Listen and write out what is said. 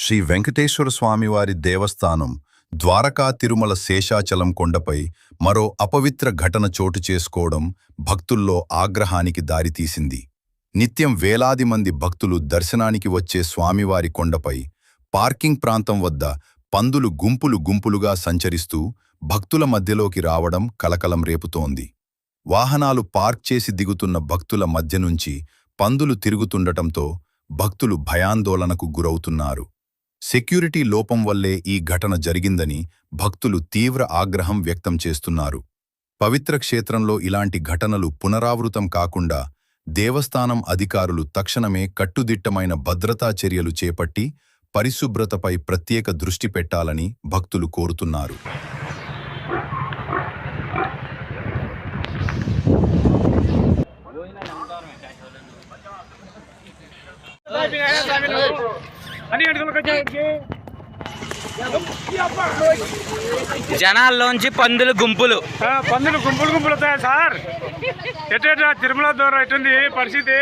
శ్రీ వెంకటేశ్వర స్వామివారి దేవస్థానం ద్వారకా తిరుమల శేషాచలం కొండపై మరో అపవిత్ర ఘటన చోటు చేసుకోవడం భక్తుల్లో ఆగ్రహానికి దారితీసింది. నిత్యం వేలాది మంది భక్తులు దర్శనానికి వచ్చే స్వామివారి కొండపై పార్కింగ్ ప్రాంతం వద్ద పందులు గుంపులు గుంపులుగా సంచరిస్తూ భక్తుల మధ్యలోకి రావడం కలకలం రేపుతోంది. వాహనాలు పార్క్ చేసి దిగుతున్న భక్తుల మధ్య నుంచి పందులు తిరుగుతుండటంతో భక్తులు భయాందోళనకు గురవుతున్నారు. సెక్యూరిటీ లోపం వల్లే ఈ ఘటన జరిగిందని భక్తులు తీవ్ర ఆగ్రహం వ్యక్తం చేస్తున్నారు. పవిత్ర క్షేత్రంలో ఇలాంటి ఘటనలు పునరావృతం కాకుండా దేవస్థానం అధికారులు తక్షణమే కట్టుదిట్టమైన భద్రతా చర్యలు చేపట్టి పరిశుభ్రతపై ప్రత్యేక దృష్టి పెట్టాలని భక్తులు కోరుతున్నారు. జనాల్లోంచి పందులు గుంపులు వస్తాయి సార్. ఎట్లా తిరుమల ద్వారా ఎట్టుంది పరిస్థితి?